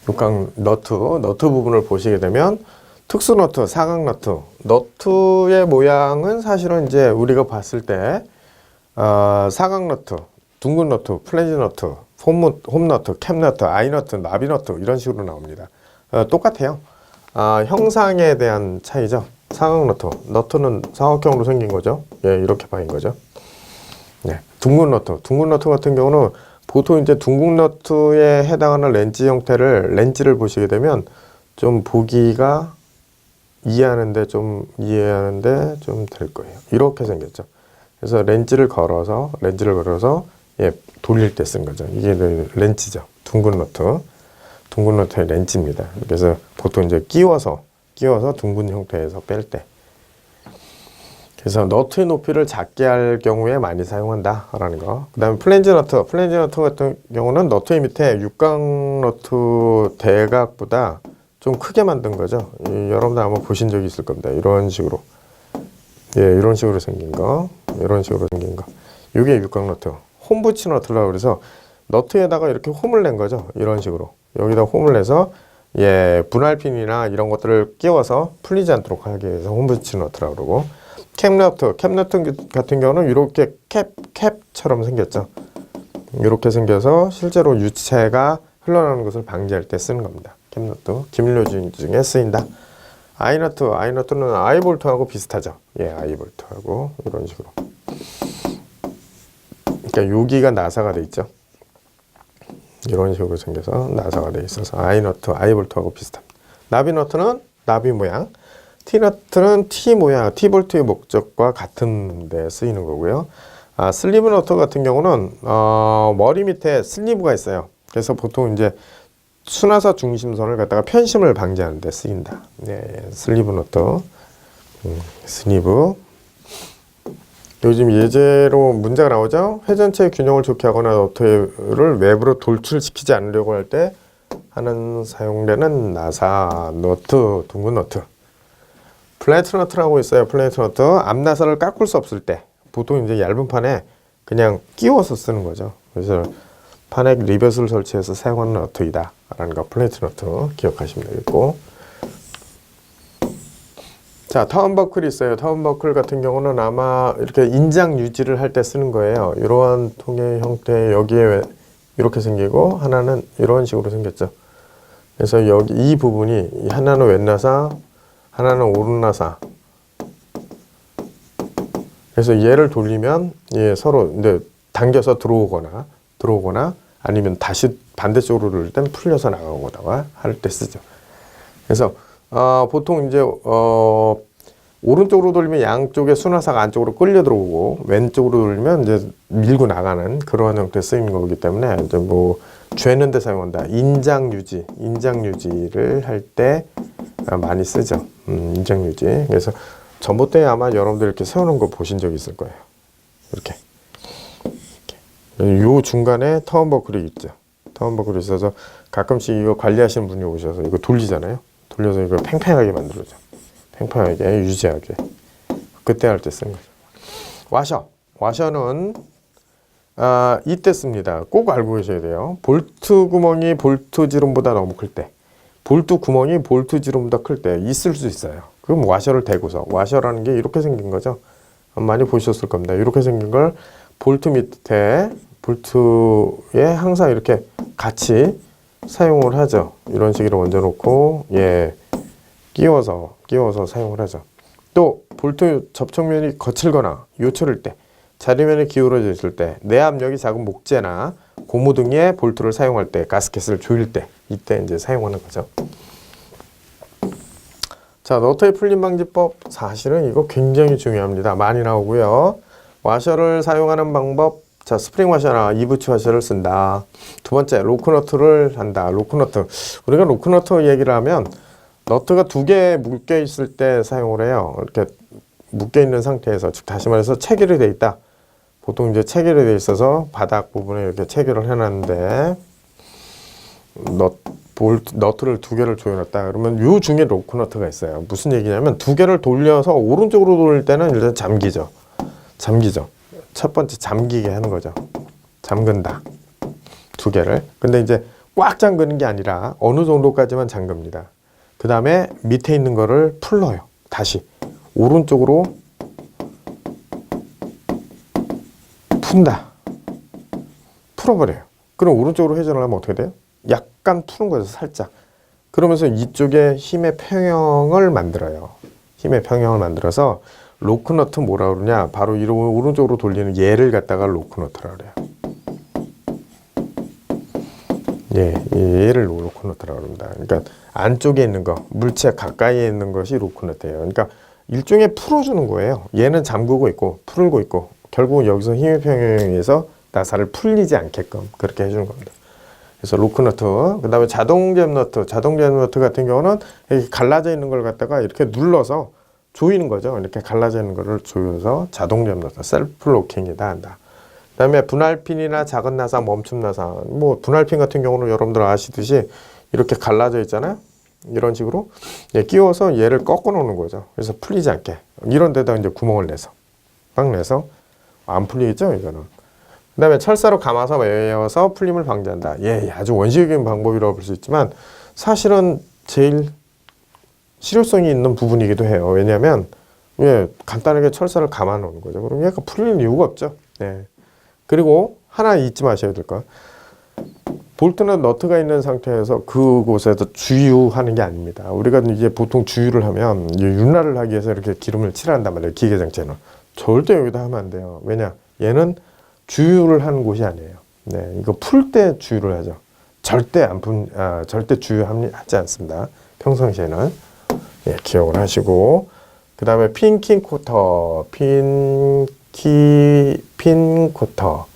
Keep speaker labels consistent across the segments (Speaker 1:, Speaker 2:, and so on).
Speaker 1: 육각 너트 부분을 보시게 되면 특수 너트, 사각 너트. 너트의 모양은 사실은 이제 우리가 봤을 때 사각 너트, 둥근 너트, 플랜지 너트, 홈 너트, 캡 너트, 아이 너트, 나비 너트 이런 식으로 나옵니다. 똑같아요. 형상에 대한 차이죠. 사각 너트, 너트는 사각형으로 생긴 거죠. 예, 이렇게 파인 거죠. 네, 둥근 너트 같은 경우는 보통 이제 둥근 너트에 해당하는 렌즈를 보시게 되면 좀 보기가 이해하는데 좀 될 거예요. 이렇게 생겼죠. 그래서 렌즈를 걸어서 예, 돌릴 때 쓴 거죠. 이게 렌즈죠. 둥근 너트의 렌즈입니다. 그래서 보통 이제 끼워서 둥근 형태에서 뺄 때. 그래서 너트의 높이를 작게 할 경우에 많이 사용한다라는 거. 그 다음에 플랜지 너트 같은 경우는 너트의 밑에 육각 너트 대각보다 좀 크게 만든 거죠. 여러분들 아마 보신 적이 있을 겁니다. 이런 식으로. 예, 이런 식으로 생긴 거. 이게 육각 너트. 홈 붙이 너트라고 그래서 너트에다가 이렇게 홈을 낸 거죠. 이런 식으로. 여기다 홈을 내서 예, 분할핀이나 이런 것들을 끼워서 풀리지 않도록 하기 위해서 홈 붙이 너트라고 그러고. 캡 너트 같은 경우는 이렇게 캡처럼 생겼죠. 이렇게 생겨서 실제로 유체가 흘러나오는 것을 방지할 때 쓰는 겁니다. 캡 너트, 기밀 요인 중에 쓰인다. 아이 너트는 아이 볼트하고 비슷하죠. 예, 아이 볼트하고 이런 식으로. 그러니까 여기가 나사가 돼 있죠. 이런 식으로 생겨서 나사가 돼 있어서 아이 볼트하고 비슷합니다. 나비 너트는 나비 모양. T너트는 T 모양, T볼트의 목적과 같은 데 쓰이는 거고요. 슬리브 너트 같은 경우는 머리 밑에 슬리브가 있어요. 그래서 보통 이제 순화사 중심선을 갖다가 편심을 방지하는 데 쓰인다. 네, 슬리브 너트. 슬리브. 요즘 예제로 문제가 나오죠. 회전체의 균형을 좋게 하거나 너트를 외부로 돌출시키지 않으려고 할 때 사용되는 나사 너트, 둥근 너트. 플래트 너트라고 있어요. 플래트 너트. 앞나사를 깎을 수 없을 때 보통 이제 얇은 판에 그냥 끼워서 쓰는 거죠. 그래서 판에 리벳을 설치해서 사용하는 너트이다 라는 거 플래트 너트 기억하시면 되겠고. 자, 턴버클이 있어요. 턴버클 같은 경우는 아마 이렇게 인장 유지를 할 때 쓰는 거예요. 이러한 통의 형태 여기에 이렇게 생기고 하나는 이런 식으로 생겼죠. 그래서 여기 이 부분이 하나는 왼나사, 하나는 오른나사. 그래서 얘를 돌리면 예, 서로 이제 당겨서 들어오거나 아니면 다시 반대쪽으로 돌릴 땐 풀려서 나가거나 할 때 쓰죠. 그래서 보통 이제 오른쪽으로 돌리면 양쪽에 순화사가 안쪽으로 끌려 들어오고 왼쪽으로 돌리면 이제 밀고 나가는 그러한 형태에 쓰이는 거기 때문에 이제 뭐 죄는 데 사용한다. 인장 유지를 할 때 많이 쓰죠. 인장 유지. 그래서 전봇대에 아마 여러분들 이렇게 세우는 거 보신 적 있을 거예요. 이렇게. 요 중간에 턴버클이 있죠. 턴버클이 있어서 가끔씩 이거 관리하시는 분이 오셔서 이거 돌리잖아요. 돌려서 이걸 팽팽하게 만들어줘. 팽팽하게 유지하게. 그때 할 때 쓰는 거죠. 와셔는 이때 씁니다. 꼭 알고 계셔야 돼요. 볼트 구멍이 볼트 지름보다 너무 클 때, 볼트 구멍이 볼트 지름보다 클 때 있을 수 있어요. 그럼 와셔를 대고서, 와셔라는 게 이렇게 생긴 거죠. 많이 보셨을 겁니다. 이렇게 생긴 걸 볼트 밑에, 볼트에 항상 이렇게 같이 사용을 하죠. 이런 식으로 얹어놓고 예, 끼워서 사용을 하죠. 또 볼트 접촉면이 거칠거나 요철일 때, 자리면이 기울어져 있을 때, 내압력이 작은 목재나 고무 등의 볼트를 사용할 때, 가스켓을 조일 때, 이때 이제 사용하는 거죠. 자, 너트의 풀림 방지법, 사실은 이거 굉장히 중요합니다. 많이 나오고요. 와셔를 사용하는 방법, 자, 스프링 와셔나 이부치 와셔를 쓴다. 두 번째, 로크너트를 한다. 로크너트. 우리가 로크너트 얘기를 하면 너트가 두 개 묶여 있을 때 사용을 해요. 이렇게 묶여 있는 상태에서, 즉 다시 말해서 체결이 돼 있다. 보통 이제 체결이 돼 있어서 바닥 부분에 이렇게 체결을 해놨는데 너트를 두 개를 조여놨다. 그러면 요 중에 로크너트가 있어요. 무슨 얘기냐면 두 개를 돌려서 오른쪽으로 돌릴 때는 일단 잠기죠. 첫 번째 잠기게 하는 거죠. 잠근다. 두 개를. 근데 이제 꽉 잠그는 게 아니라 어느 정도까지만 잠깁니다. 그 다음에 밑에 있는 거를 풀러요. 다시 오른쪽으로 푼다. 풀어버려요. 그럼 오른쪽으로 회전을 하면 어떻게 돼요? 약간 푸는 거죠. 살짝. 그러면서 이쪽에 힘의 평형을 만들어요. 힘의 평형을 만들어서 로크너트 뭐라 그러냐? 바로 이 오른쪽으로 돌리는 얘를 갖다가 로크너트라 그래요. 예, 얘를 로크너트라 그럽니다. 그러니까 안쪽에 있는 거, 물체 가까이에 있는 것이 로크너트예요. 그러니까 일종의 풀어주는 거예요. 얘는 잠그고 있고 풀고 있고 결국 여기서 힘의 평형에 의해서 나사를 풀리지 않게끔 그렇게 해주는 겁니다. 그래서 로크너트, 그 다음에 자동잼너트. 자동잼너트 같은 경우는 이렇게 갈라져 있는 걸 갖다가 이렇게 눌러서 조이는 거죠. 이렇게 갈라져 있는 거를 조여서 자동잼너트, 셀프 로킹이다 한다. 그 다음에 분할핀이나 작은 나사, 멈춤 나사. 뭐 분할핀 같은 경우는 여러분들 아시듯이 이렇게 갈라져 있잖아요. 이런 식으로 끼워서 얘를 꺾어 놓는 거죠. 그래서 풀리지 않게 이런 데다 이제 구멍을 내서 딱 내서 안 풀리겠죠, 이거는. 그 다음에 철사로 감아서 메어서 풀림을 방지한다. 예, 아주 원시적인 방법이라고 볼 수 있지만 사실은 제일 실효성이 있는 부분이기도 해요. 왜냐하면 간단하게 철사를 감아 놓는 거죠. 그럼 얘가 풀릴 이유가 없죠. 네. 그리고 하나 잊지 마셔야 될 거. 볼트나 너트가 있는 상태에서 그곳에서 주유하는 게 아닙니다. 우리가 이제 보통 주유를 하면 윤활을 하기 위해서 이렇게 기름을 칠한단 말이에요. 기계장치는. 절대 여기다 하면 안 돼요. 왜냐? 얘는 주유를 하는 곳이 아니에요. 네, 이거 풀 때 주유를 하죠. 절대 절대 주유하지 않습니다. 평상시에는. 예, 기억을 하시고. 그 다음에 핀킹 코터, 핀 코터.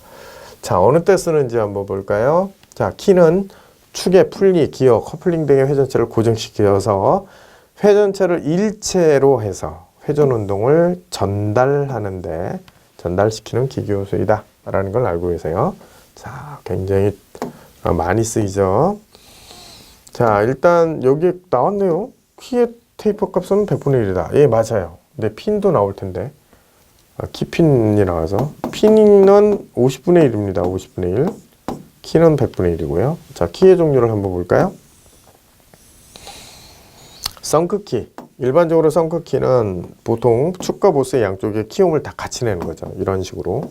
Speaker 1: 자, 어느 때 쓰는지 한번 볼까요? 자, 키는 축의 풀리, 기어, 커플링 등의 회전체를 고정시켜서 회전체를 일체로 해서 회전 운동을 전달하는데 전달시키는 기교수이다 라는 걸 알고 계세요. 자, 굉장히 많이 쓰이죠. 자, 일단 여기 나왔네요. 키의 테이퍼 값은 100분의 1이다. 예, 맞아요. 근데 핀도 나올 텐데. 키핀이 나와서 핀은 50분의 1입니다. 50분의 1. 키는 100분의 1이고요. 자, 키의 종류를 한번 볼까요? 썬크키. 일반적으로 썬크키는 보통 축과 보스의 양쪽에 키움을 다 같이 내는 거죠. 이런 식으로.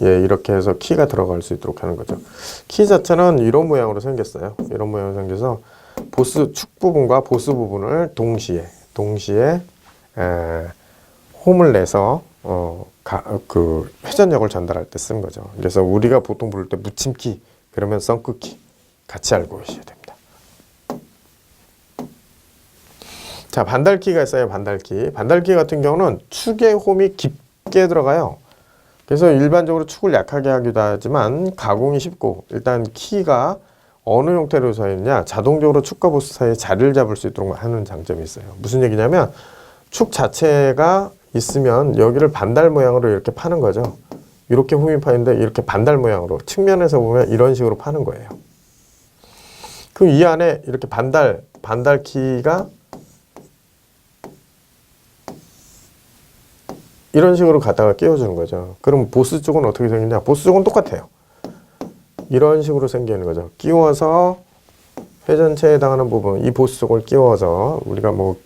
Speaker 1: 예, 이렇게 해서 키가 들어갈 수 있도록 하는 거죠. 키 자체는 이런 모양으로 생겼어요. 이런 모양으로 생겨서 보스 축 부분과 보스 부분을 동시에 홈을 내서 그 회전력을 전달할 때 쓴 거죠. 그래서 우리가 보통 부를 때 묻힘키, 그러면 썬크키 같이 알고 계셔야 됩니다. 자, 반달키가 있어요. 반달키. 반달키 같은 경우는 축의 홈이 깊게 들어가요. 그래서 일반적으로 축을 약하게 하기도 하지만 가공이 쉽고, 일단 키가 어느 형태로 서 있냐, 자동적으로 축과 보스 사이에 자리를 잡을 수 있도록 하는 장점이 있어요. 무슨 얘기냐면 축 자체가 있으면 여기를 반달 모양으로 이렇게 파는 거죠. 이렇게 홈이 파인데 이렇게 반달 모양으로 측면에서 보면 이런 식으로 파는 거예요. 그럼 이 안에 이렇게 반달키가 이런 식으로 갖다가 끼워주는 거죠. 그럼 보스 쪽은 어떻게 생기냐? 보스 쪽은 똑같아요. 이런 식으로 생기는 거죠. 끼워서 회전체에 해당하는 부분, 이 보스 쪽을 끼워서 우리가 뭐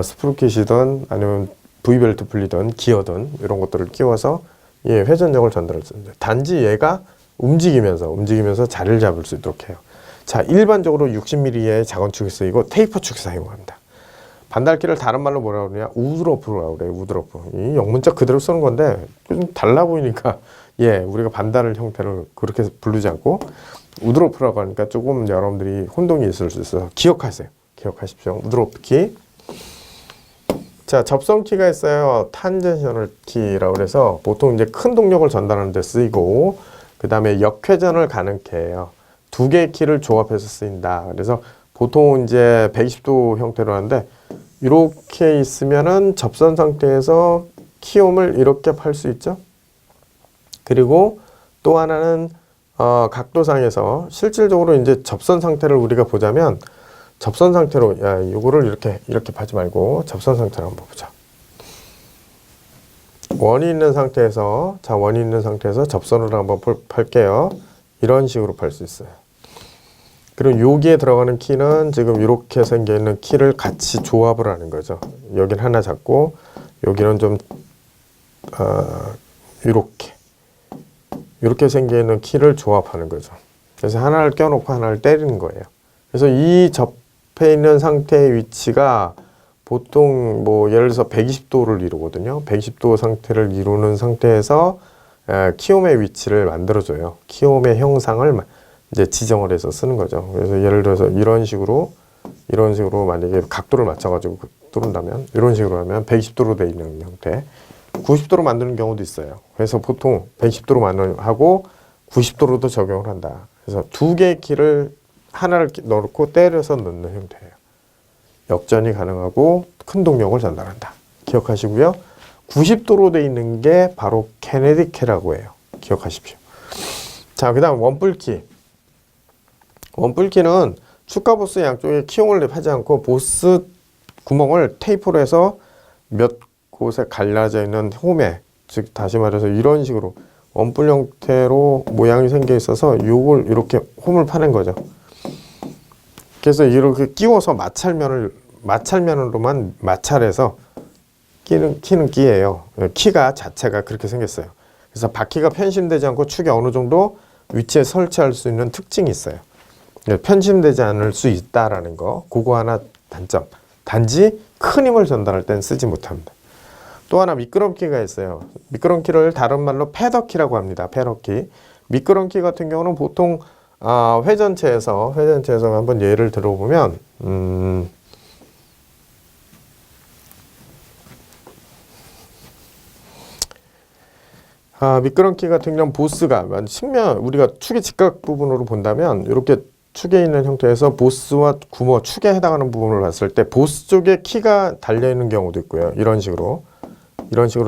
Speaker 1: 스프루킷이든 아니면 V벨트 풀리든 기어든 이런 것들을 끼워서 회전력을 전달할 수 있는데, 단지 얘가 움직이면서 자리를 잡을 수 있도록 해요. 자, 일반적으로 60mm의 작은 축이 쓰이고 테이퍼 축이 사용합니다. 반달키를 다른 말로 뭐라고 그러냐? 우드로프라고 그래요. 우드로프. 이 영문자 그대로 쓰는 건데 좀 달라 보이니까 우리가 반달 형태를 그렇게 부르지 않고 우드로프라고 하니까 조금 여러분들이 혼동이 있을 수 있어서 기억하십시오. 우드로프 키. 자, 접선 키가 있어요. 탄젠셔널 키라고 해서 보통 이제 큰 동력을 전달하는 데 쓰이고, 그 다음에 역회전을 가능케 해요. 두 개의 키를 조합해서 쓰인다. 그래서 보통 이제 120도 형태로 하는데, 이렇게 있으면은 접선 상태에서 키움을 이렇게 팔 수 있죠. 그리고 또 하나는 각도상에서 실질적으로 이제 접선 상태를 우리가 보자면, 접선 상태로 이거를 이렇게 파지 말고 접선 상태로 한번 보자. 원이 있는 상태에서 접선으로 한번 팔게요. 이런 식으로 팔 수 있어요. 그리고 여기에 들어가는 키는 지금 이렇게 생겨 있는 키를 같이 조합을 하는 거죠. 여긴 하나 잡고 여기는 좀 이렇게 생겨 있는 키를 조합하는 거죠. 그래서 하나를 껴놓고 하나를 때리는 거예요. 그래서 이 접해 있는 상태의 위치가 보통 뭐 예를 들어서 120도를 이루거든요. 120도 상태를 이루는 상태에서 키움의 위치를 만들어줘요. 키움의 형상을 이제 지정을 해서 쓰는 거죠. 그래서 예를 들어서 이런 식으로 만약에 각도를 맞춰가지고 뚫은다면 이런 식으로 하면 120도로 되어 있는 형태, 90도로 만드는 경우도 있어요. 그래서 보통 120도로 하고 90도로도 적용을 한다. 그래서 두 개의 키를 하나를 넣고 때려서 넣는 형태예요. 역전이 가능하고 큰 동력을 전달한다. 기억하시고요. 90도로 되어 있는 게 바로 케네디 키라고 해요. 기억하십시오. 자, 그 다음 원뿔키. 원뿔키는 축과 보스 양쪽에 키용을 하지 않고 보스 구멍을 테이프로 해서 몇 곳에 갈라져 있는 홈에, 즉 다시 말해서 이런 식으로 원뿔 형태로 모양이 생겨 있어서 요걸 이렇게 홈을 파는 거죠. 그래서 이렇게 끼워서 마찰면으로만 마찰해서 키는 끼예요. 키가 자체가 그렇게 생겼어요. 그래서 바퀴가 편심되지 않고 축에 어느 정도 위치에 설치할 수 있는 특징이 있어요. 편심되지 않을 수 있다라는 거, 그거 하나 단점. 단지 큰 힘을 전달할 땐 쓰지 못합니다. 또 하나 미끄럼키가 있어요. 미끄럼키를 다른 말로 패더키라고 합니다. 패더키. 미끄럼키 같은 경우는 보통 회전체에서 한번 예를 들어보면 미끄럼키 같은 경우는 보스가 측면, 우리가 축의 직각 부분으로 본다면 이렇게 축에 있는 형태에서 보스와 구멍, 축에 해당하는 부분을 봤을 때 보스 쪽에 키가 달려있는 경우도 있고요. 이런 식으로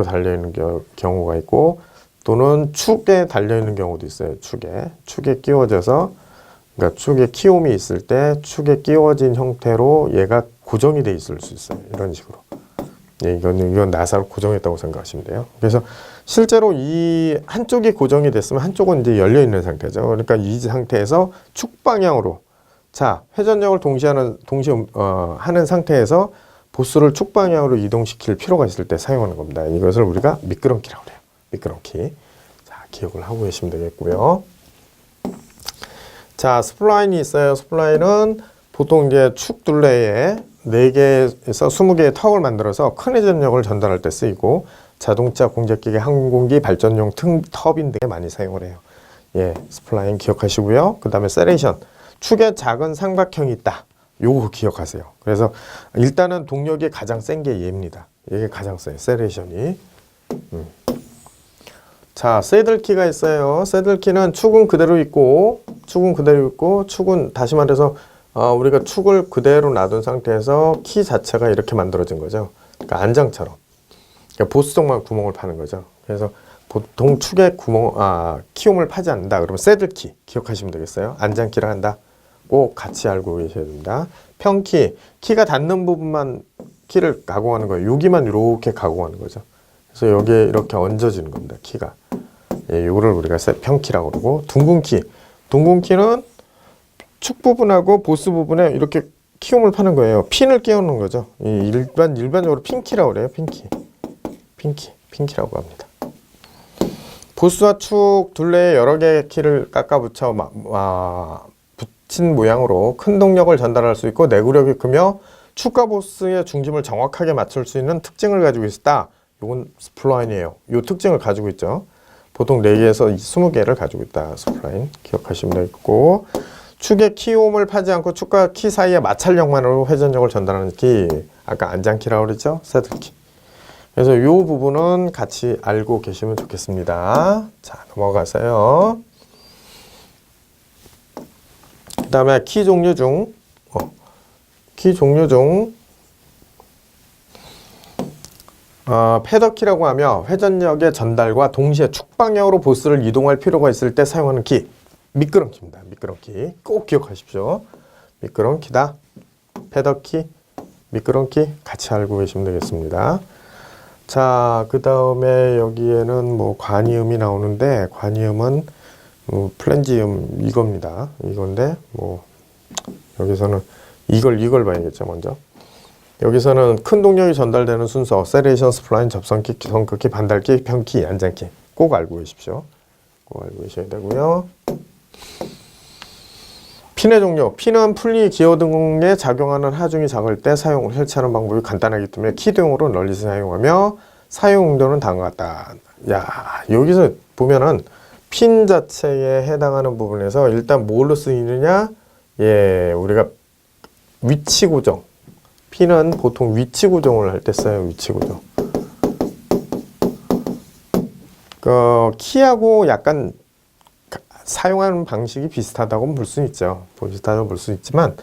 Speaker 1: 달려있는 경우가 있고, 또는 축에 달려있는 경우도 있어요. 축에 끼워져서, 그러니까 축에 키움이 있을 때 축에 끼워진 형태로 얘가 고정이 돼 있을 수 있어요. 이런 식으로. 예, 이건 나사로 고정했다고 생각하시면 돼요. 그래서 실제로 이 한쪽이 고정이 됐으면 한쪽은 이제 열려 있는 상태죠. 그러니까 이 상태에서 축 방향으로, 자, 회전력을 동시에 하는 상태에서 보스를 축 방향으로 이동시킬 필요가 있을 때 사용하는 겁니다. 이것을 우리가 미끄럼키라고 해요. 미끄럼키. 자, 기억을 하고 계시면 되겠고요. 자, 스플라인이 있어요. 스플라인은 보통 이제 축 둘레에 4개에서 20개의 턱을 만들어서 큰 회전력을 전달할 때 쓰이고, 자동차, 공작기계, 항공기, 발전용 터빈 등에 많이 사용을 해요. 예, 스플라인 기억하시고요. 그 다음에 세레이션. 축에 작은 삼각형이 있다. 요거 기억하세요. 그래서 일단은 동력이 가장 센 게 얘입니다. 이게 가장 세요. 세레이션이. 자, 새들키가 있어요. 새들키는 축은 그대로 있고, 축은 다시 말해서 우리가 축을 그대로 놔둔 상태에서 키 자체가 이렇게 만들어진 거죠. 그러니까 안장처럼. 그러니까 보스쪽만 구멍을 파는 거죠. 그래서 보통 축에 키움을 파지 않는다. 그러면 새들키 기억하시면 되겠어요. 안장키를 한다. 꼭 같이 알고 계셔야 됩니다. 평키, 키가 닿는 부분만 키를 가공하는 거예요. 여기만 이렇게 가공하는 거죠. 그래서 여기에 이렇게 얹어지는 겁니다. 키가. 예, 요거를 우리가 평키라고 그러고, 둥근키는 축 부분하고 보스 부분에 이렇게 키움을 파는 거예요. 핀을 끼우는 거죠. 일반적으로 핀키라고 그래요. 핀키라고 합니다. 보스와 축 둘레에 여러 개의 키를 깎아 붙인 모양으로 큰 동력을 전달할 수 있고, 내구력이 크며 축과 보스의 중심을 정확하게 맞출 수 있는 특징을 가지고 있다. 이건 스플라인이에요. 이 특징을 가지고 있죠. 보통 4개에서 20개를 가지고 있다. 스플라인 기억하시면 되겠고, 축의 키움을 파지 않고 축과 키 사이의 마찰력만으로 회전력을 전달하는 키, 아까 안장키라고 그랬죠? 새들키. 그래서 이 부분은 같이 알고 계시면 좋겠습니다. 자, 넘어가세요. 그 다음에 키 종류 중 패더키라고 하며 회전력의 전달과 동시에 축 방향으로 보스를 이동할 필요가 있을 때 사용하는 키, 미끄럼키입니다. 미끄럼키 꼭 기억하십시오. 미끄럼키다. 패더키, 미끄럼키 같이 알고 계시면 되겠습니다. 자, 그 다음에 여기에는 뭐 관이음이 나오는데, 관이음은 플랜지움 이겁니다. 이건데 뭐 여기서는 이걸 봐야겠죠. 먼저 여기서는 큰 동력이 전달되는 순서 세레이션, 스플라인, 접선키, 기성극기, 반달기, 편키, 안장키 꼭 알고 계십시오. 꼭 알고 계셔야 되고요. 핀의 종류. 핀은 풀리, 기어 등에 작용하는 하중이 작을 때 사용을 설치하는 방법이 간단하기 때문에 키등으로 널리 사용하며 사용 용도는 다음과 같다. 야, 여기서 보면은 핀 자체에 해당하는 부분에서 일단 뭘로 쓰이느냐? 예, 우리가 위치 고정. 핀은 보통 위치 고정을 할 때 써요. 위치 고정. 키하고 약간 사용하는 방식이 비슷하다고 볼 수 있죠. 비슷하다고 볼 수 있지만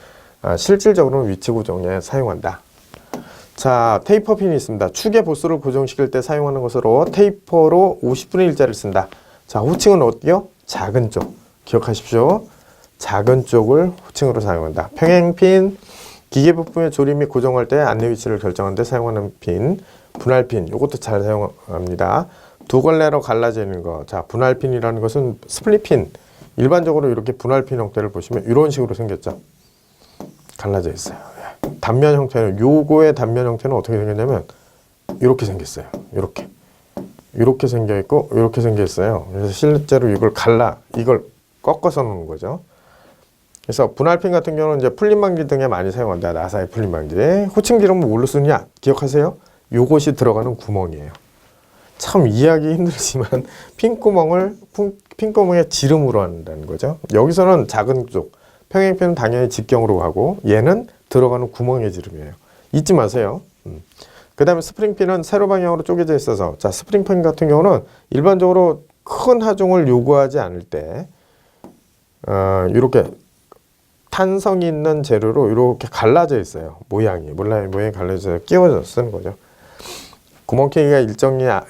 Speaker 1: 실질적으로는 위치 고정에 사용한다. 자, 테이퍼 핀이 있습니다. 축의 보스를 고정시킬 때 사용하는 것으로 테이퍼로 50분의 1짜리를 쓴다. 자, 호칭은 어디요? 작은 쪽. 기억하십시오. 작은 쪽을 호칭으로 사용한다. 평행핀, 기계 부품의 조립 및 고정할 때 안내 위치를 결정하는 데 사용하는 핀, 분할핀. 이것도 잘 사용합니다. 두 갈래로 갈라져 있는 거. 자, 분할핀이라는 것은 스플릿핀. 일반적으로 이렇게 분할핀 형태를 보시면 이런 식으로 생겼죠. 갈라져 있어요. 단면 형태는, 요거의 단면 형태는 어떻게 생겼냐면 이렇게 생겼어요. 이렇게 생겨 있고 이렇게 생겨 있어요. 그래서 실제로 이걸 이걸 꺾어서 놓는 거죠. 그래서 분할핀 같은 경우는 이제 풀림방지 등에 많이 사용한다. 나사의 풀림방지. 호칭 기름은 뭘로 쓰느냐? 기억하세요? 요것이 들어가는 구멍이에요. 참 이해하기 힘들지만 핀구멍에 지름으로 한다는 거죠. 여기서는 작은 쪽, 평행핀은 당연히 직경으로 가고 얘는 들어가는 구멍의 지름이에요. 잊지 마세요. 그 다음에 스프링핀은 세로 방향으로 쪼개져 있어서, 자, 스프링핀 같은 경우는 일반적으로 큰 하중을 요구하지 않을 때 이렇게 탄성이 있는 재료로 이렇게 갈라져 있어요. 모양이 갈라져서 끼워져 쓰는 거죠. 구멍캐기가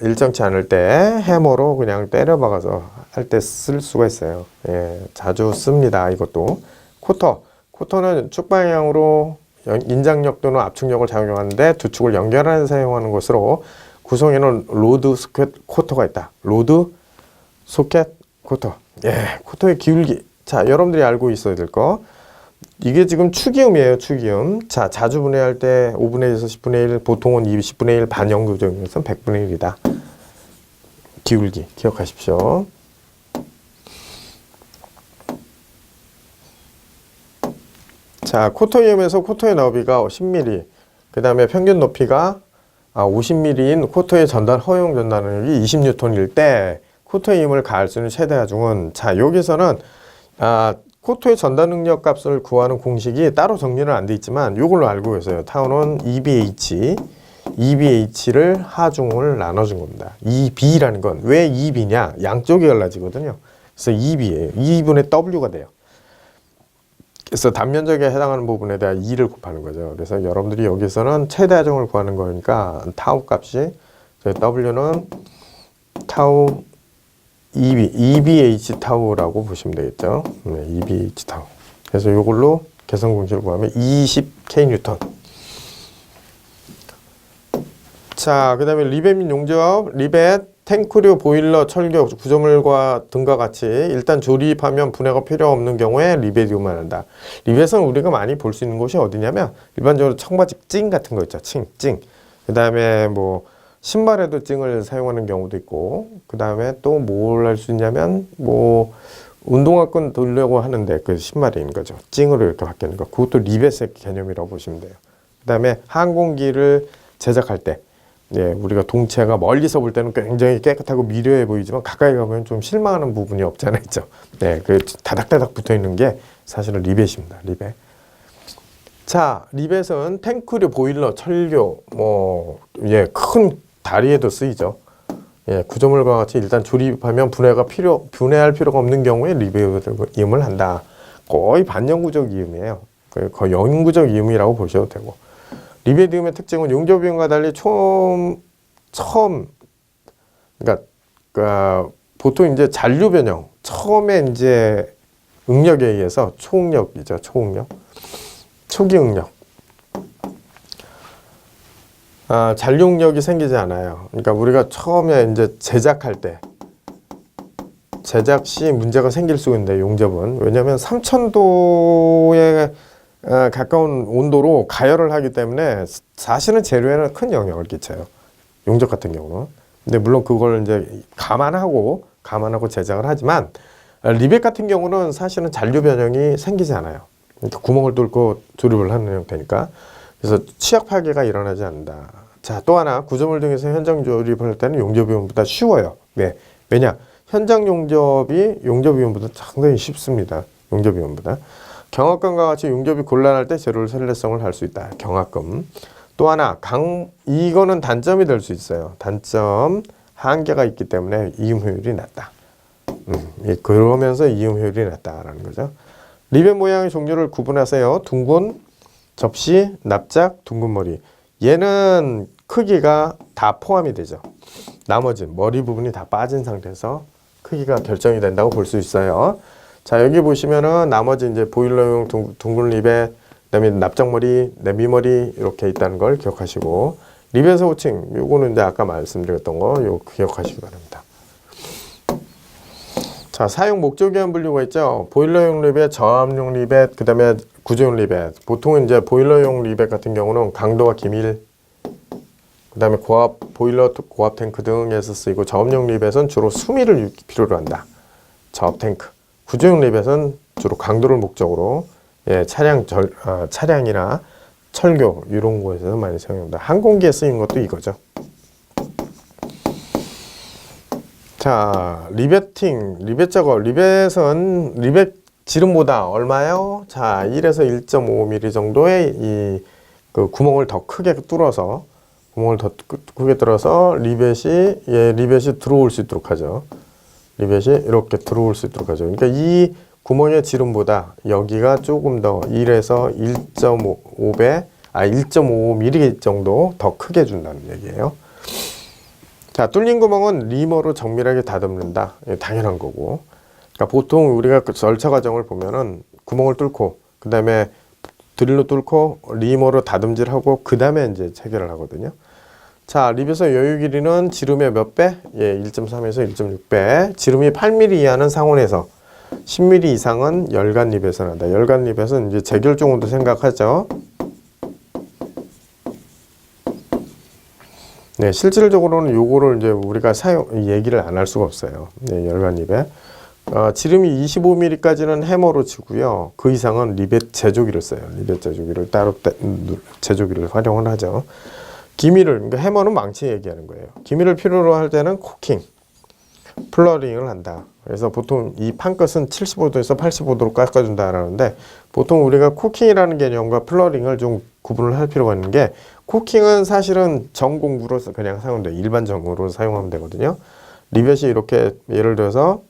Speaker 1: 일정치 않을 때 해머로 그냥 때려 박아서 할 때 쓸 수가 있어요. 예, 자주 씁니다. 이것도. 코터는 축 방향으로 인장력 또는 압축력을 작용하는데 두 축을 연결하는 사용하는 것으로 구성에는 로드, 소켓, 코터가 있다. 로드, 소켓, 코터. 예, 코터의 기울기. 자, 여러분들이 알고 있어야 될 거. 이게 지금 축이음이에요. 축이음. 자, 자주 분해할 때 5분의 1에서 10분의 1, 보통은 20분의 1 반영구적에서는 100분의 1이다. 기울기 기억하십시오. 자, 코터이음에서 코터의 너비가 10mm, 그 다음에 평균 높이가 50mm인 코터의 허용 전달능력이 20N일 때 코터이음을 가할 수 있는 최대 하중은, 자, 여기서는 코터의 전달 능력 값을 구하는 공식이 따로 정리는 안 돼 있지만 이걸로 알고 계세요. 타운은 EBH를 하중을 나눠준 겁니다. EB라는 건 왜 EB냐? 양쪽이 갈라지거든요. 그래서 EB예요. 2분의 W가 돼요. 그래서 단면적에 해당하는 부분에 대한 2를 곱하는 거죠. 그래서 여러분들이 여기서는 최대 하중을 구하는 거니까 타우 값이, W는 타우 EBH 타우라고 보시면 되겠죠. 네, EBH 타우. 그래서 이걸로 개선 공식을 구하면 20K 뉴턴. 자, 그 다음에 리벳 및 용접. 리벳, 탱크류, 보일러, 철교, 구조물과 등과 같이 일단 조립하면 분해가 필요 없는 경우에 리벳 이용만 한다. 리벳은 우리가 많이 볼 수 있는 곳이 어디냐면 일반적으로 청바지 찡 같은 거 있죠. 찡. 그 다음에 뭐 신발에도 찡을 사용하는 경우도 있고, 그 다음에 또 뭘 할 수 있냐면 뭐 운동화끈 돌려고 하는데 그 신발이 있는 거죠. 찡으로 이렇게 바뀌는 거. 그것도 리벳의 개념이라고 보시면 돼요. 그 다음에 항공기를 제작할 때, 예, 우리가 동체가 멀리서 볼 때는 굉장히 깨끗하고 미려해 보이지만 가까이 가보면 좀 실망하는 부분이 없잖아요. 있죠. 네, 그 다닥다닥 붙어 있는 게 사실은 리벳입니다. 리벳. 자, 리벳은 탱크류, 보일러, 철교, 큰 다리에도 쓰이죠. 예, 구조물과 같이 일단 조립하면 분해할 필요가 없는 경우에 리벳 이음을 한다. 거의 반영구적 이음이에요. 거의 영구적 이음이라고 보셔도 되고. 리벳 이음의 특징은 용접 이음과 달리 보통 이제 잔류 변형, 처음에 이제 응력에 의해서 초응력이죠. 초기 응력. 잔류 응력이 생기지 않아요. 그러니까 우리가 처음에 이제 제작할 때 제작 시 문제가 생길 수 있는데 용접은 왜냐하면 3000도에 가까운 온도로 가열을 하기 때문에 사실은 재료에는 큰 영향을 끼쳐요. 용접 같은 경우는. 근데 물론 그걸 이제 감안하고 제작을 하지만 리벳 같은 경우는 사실은 잔류 변형이 생기지 않아요. 그러니까 구멍을 뚫고 조립을 하는 형태니까. 그래서 취약 파괴가 일어나지 않는다. 자, 또 하나 구조물 등에서 현장 조립을 할 때는 용접 이온보다 쉬워요. 왜? 왜냐? 현장 용접이 용접 이온보다 상당히 쉽습니다. 용접 이온보다. 경합금과 같이 용접이 곤란할 때 재료를 선례성을 할 수 있다. 경합금. 또 하나 이거는 단점이 될 수 있어요. 단점 한계가 있기 때문에 이음 효율이 낮다. 그러면서 이음 효율이 낮다라는 거죠. 리벳 모양의 종류를 구분하세요. 둥근, 접시, 납작, 둥근 머리. 얘는 크기가 다 포함이 되죠. 나머지 머리 부분이 다 빠진 상태에서 크기가 결정이 된다고 볼 수 있어요. 자, 여기 보시면은 나머지 이제 보일러용 둥근 리벳, 그다음에 납작머리, 내비머리 이렇게 있다는 걸 기억하시고 리벳의 호칭, 요거는 이제 아까 말씀드렸던 거 요 기억하시기 바랍니다. 자, 사용 목적이한 분류가 있죠. 보일러용 리벳, 저압용 리벳, 그다음에 구조용 리벳. 보통은 이제 보일러용 리벳 같은 경우는 강도와 기밀, 그다음에 고압 보일러, 고압 탱크 등에서 쓰이고 저압용 리벳은 주로 수미를 필요로 한다. 저압 탱크. 구조용 리벳은 주로 강도를 목적으로 차량이나 철교 이런 곳에서 많이 사용합니다. 항공기에 쓰이는 것도 이거죠. 자, 리베팅, 리벳 작업. 리벳은 리벳 지름보다 얼마요? 자, 1에서 1.5mm 정도의 그 구멍을 더 크게 뚫어서 리벳이 들어올 수 있도록 하죠. 리벳이 이렇게 들어올 수 있도록 하죠. 그러니까 이 구멍의 지름보다 여기가 조금 더 1에서 1.5mm 정도 더 크게 준다는 얘기예요. 자, 뚫린 구멍은 리머로 정밀하게 다듬는다. 당연한 거고. 그러니까 보통 우리가 그 절차 과정을 보면은 구멍을 뚫고, 그 다음에 드릴로 뚫고, 리머로 다듬질하고, 그 다음에 이제 체결을 하거든요. 자, 리벳의 여유 길이는 지름의 몇 배? 1.3에서 1.6배. 지름이 8mm 이하는 상온에서, 10mm 이상은 열간 리벳을 한다. 열간 리벳은 이제 재결종으로도 생각하죠. 네, 실질적으로는 요거를 이제 우리가 얘기를 안 할 수가 없어요. 네, 열간 리벳. 지름이 25mm까지는 해머로 치고요. 그 이상은 리벳 제조기를 써요. 리벳 제조기를 따로 제조기를 활용을 하죠. 기밀을, 그러니까 해머는 망치 얘기하는 거예요. 기밀을 필요로 할 때는 코킹, 플러링을 한다. 그래서 보통 이 판끝은 75도에서 85도로 깎아준다라는데 보통 우리가 코킹이라는 개념과 플러링을 좀 구분을 할 필요가 있는 게 코킹은 사실은 전공구로서 그냥 사용돼요. 일반적으로 사용하면 되거든요. 리벳이 이렇게 예를 들어서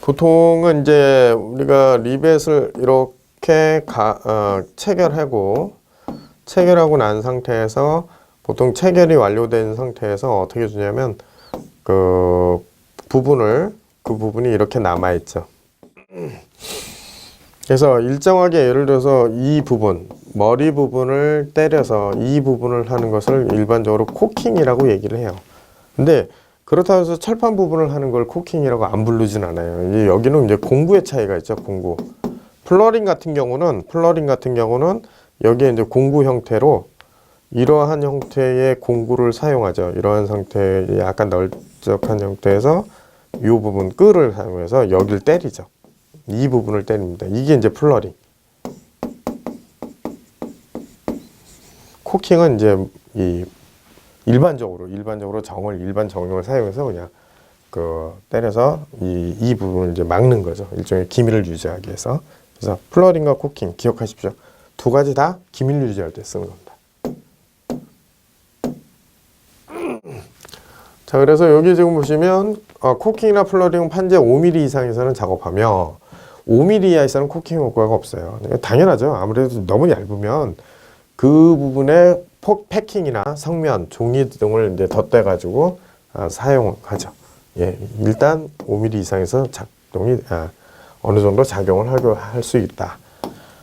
Speaker 1: 보통은 이제 우리가 리벳을 이렇게 체결하고 난 상태에서 보통 체결이 완료된 상태에서 어떻게 주냐면 그 부분이 이렇게 남아 있죠. 그래서 일정하게 예를 들어서 이 부분, 머리 부분을 때려서 이 부분을 하는 것을 일반적으로 코킹이라고 얘기를 해요. 근데 그렇다고 해서 철판 부분을 하는 걸 코킹이라고 안 부르진 않아요. 여기는 이제 공구의 차이가 있죠. 공구. 플러링 같은 경우는 여기에 이제 공구 형태로 이러한 형태의 공구를 사용하죠. 이러한 상태의 약간 널쩍한 형태에서 이 부분 끌을 사용해서 여기를 때리죠. 이 부분을 때립니다. 이게 이제 플러링. 코킹은 이제 일반적으로 일반 정형을 사용해서 그냥 때려서 이 부분을 이제 막는 거죠. 일종의 기밀을 유지하기 위해서. 그래서 플러링과 코킹 기억하십시오. 두 가지 다 기밀 유지할 때 쓰는 겁니다. 자, 그래서 여기 지금 보시면 코킹이나 플러링은 판재 5mm 이상에서는 작업하며 5mm 이하에서는 코킹 효과가 없어요. 당연하죠. 아무래도 너무 얇으면 그 부분에 패킹이나 성면, 종이 등을 이제 덧대가지고 사용하죠. 일단 5mm 이상에서 어느 정도 작용을 할 수 있다.